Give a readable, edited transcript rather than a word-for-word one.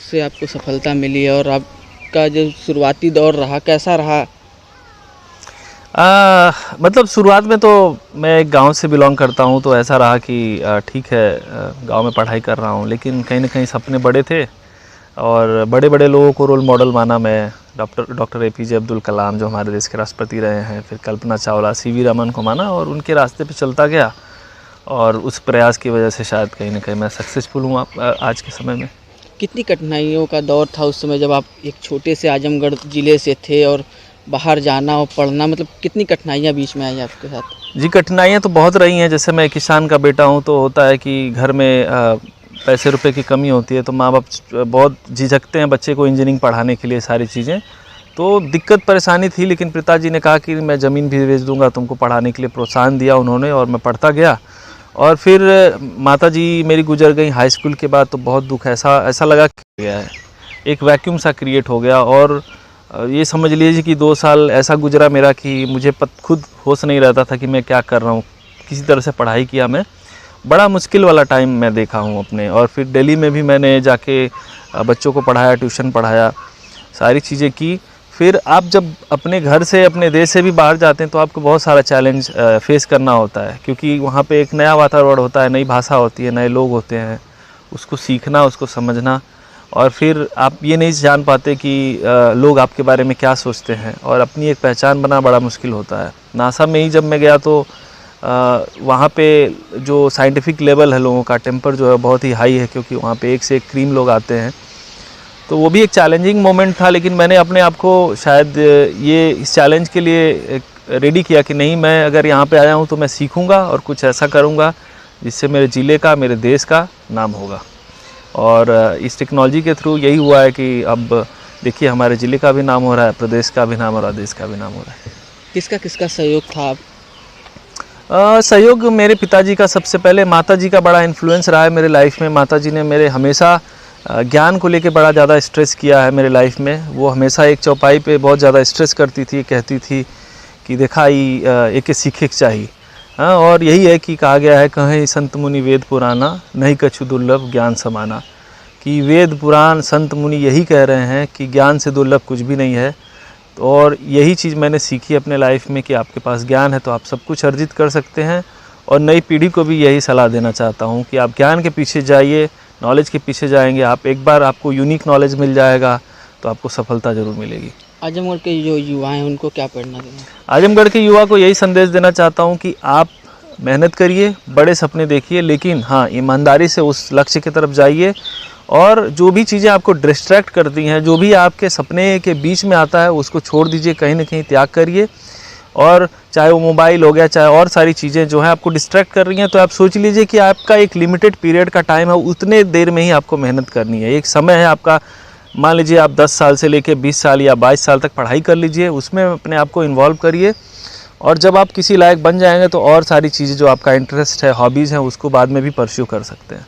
से आपको सफलता मिली है और आपका जो शुरुआती दौर रहा कैसा रहा? मतलब शुरुआत में तो मैं एक गांव से बिलोंग करता हूं, तो ऐसा रहा कि ठीक है, गांव में पढ़ाई कर रहा हूं, लेकिन कहीं ना कहीं सपने बड़े थे और बड़े बड़े लोगों को रोल मॉडल माना मैं। डॉक्टर एपीजे अब्दुल कलाम जो हमारे देश के राष्ट्रपति रहे हैं, फिर कल्पना चावला, सीवी रमन को माना और उनके रास्ते पे चलता गया और उस प्रयास की वजह से शायद कहीं ना कहीं मैं सक्सेसफुल हूँ आज के समय में। कितनी कठिनाइयों का दौर था उस समय जब आप एक छोटे से आजमगढ़ ज़िले से थे और बाहर जाना और पढ़ना, मतलब कितनी कठिनाइयाँ बीच में आई आपके साथ? जी, कठिनाइयाँ तो बहुत रही हैं। जैसे मैं किसान का बेटा हूँ, तो होता है कि घर में पैसे रुपए की कमी होती है, तो माँ बाप बहुत झिझकते हैं बच्चे को इंजीनियरिंग पढ़ाने के लिए, सारी चीज़ें। तो दिक्कत परेशानी थी, लेकिन पिताजी ने कहा कि मैं ज़मीन भी बेच दूंगा तुमको पढ़ाने के लिए, प्रोत्साहन दिया उन्होंने और मैं पढ़ता गया। और फिर माताजी मेरी गुजर गई हाई स्कूल के बाद, तो बहुत दुख ऐसा लगा कि गया है, एक वैक्यूम सा क्रिएट हो गया। और ये समझ लीजिए कि 2 साल ऐसा गुजरा मेरा कि मुझे खुद होश नहीं रहता था कि मैं क्या कर रहा हूँ। किसी तरह से पढ़ाई किया मैं, बड़ा मुश्किल वाला टाइम मैं देखा हूँ अपने। और फिर दिल्ली में भी मैंने जाके बच्चों को पढ़ाया, ट्यूशन पढ़ाया, सारी चीज़ें की। फिर आप जब अपने घर से, अपने देश से भी बाहर जाते हैं, तो आपको बहुत सारा चैलेंज फेस करना होता है, क्योंकि वहाँ पे एक नया वातावरण होता है, नई भाषा होती है, नए लोग होते हैं, उसको सीखना, उसको समझना। और फिर आप ये नहीं जान पाते कि लोग आपके बारे में क्या सोचते हैं, और अपनी एक पहचान बनाना बड़ा मुश्किल होता है। नासा में ही जब मैं गया, तो वहाँ पे जो साइंटिफिक लेवल है लोगों का, टेम्पर जो है बहुत ही हाई है, क्योंकि वहाँ पे एक से एक क्रीम लोग आते हैं। तो वो भी एक चैलेंजिंग मोमेंट था, लेकिन मैंने अपने आप को शायद ये इस चैलेंज के लिए रेडी किया कि नहीं, मैं अगर यहाँ पे आया हूँ तो मैं सीखूँगा और कुछ ऐसा करूँगा जिससे मेरे ज़िले का, मेरे देश का नाम होगा। और इस टेक्नोलॉजी के थ्रू यही हुआ है कि अब देखिए हमारे ज़िले का भी नाम हो रहा है, प्रदेश का भी नाम हो रहा है, देश का भी नाम हो रहा है। किसका किसका सहयोग था? सहयोग मेरे पिताजी का सबसे पहले, माताजी का बड़ा इन्फ्लुएंस रहा है मेरे लाइफ में। माताजी ने मेरे हमेशा ज्ञान को लेके बड़ा ज़्यादा स्ट्रेस किया है मेरे लाइफ में। वो हमेशा एक चौपाई पे बहुत ज़्यादा स्ट्रेस करती थी, कहती थी कि देखा एक सीखे चाहिए। हाँ, और यही है कि कहा गया है, कहें संत मुनि वेद पुराना, नहीं कछु दुर्लभ ज्ञान समाना। कि वेद पुराण संत मुनि यही कह रहे हैं कि ज्ञान से दुर्लभ कुछ भी नहीं है। और यही चीज़ मैंने सीखी अपने लाइफ में कि आपके पास ज्ञान है तो आप सब कुछ अर्जित कर सकते हैं। और नई पीढ़ी को भी यही सलाह देना चाहता हूँ कि आप ज्ञान के पीछे जाइए, नॉलेज के पीछे जाएंगे आप, एक बार आपको यूनिक नॉलेज मिल जाएगा तो आपको सफलता ज़रूर मिलेगी। आजमगढ़ के जो युवा हैं उनको क्या प्रेरणा देना? आजमगढ़ के युवा को यही संदेश देना चाहता हूँ कि आप मेहनत करिए, बड़े सपने देखिए, लेकिन हाँ, ईमानदारी से उस लक्ष्य की तरफ जाइए। और जो भी चीज़ें आपको डिस्ट्रैक्ट करती हैं, जो भी आपके सपने के बीच में आता है, उसको छोड़ दीजिए, कहीं ना कहीं त्याग करिए। और चाहे वो मोबाइल हो गया, चाहे और सारी चीज़ें जो हैं आपको डिस्ट्रैक्ट कर रही हैं, तो आप सोच लीजिए कि आपका एक लिमिटेड पीरियड का टाइम है, उतने देर में ही आपको मेहनत करनी है। एक समय है आपका, मान लीजिए आप 10 साल से लेकर 20 साल या 22 साल तक पढ़ाई कर लीजिए, उसमें अपने आप को इन्वॉल्व करिए। और जब आप किसी लायक बन जाएंगे तो और सारी चीज़ें जो आपका इंटरेस्ट है, हॉबीज़ हैं, उसको बाद में भी परस्यू कर सकते हैं।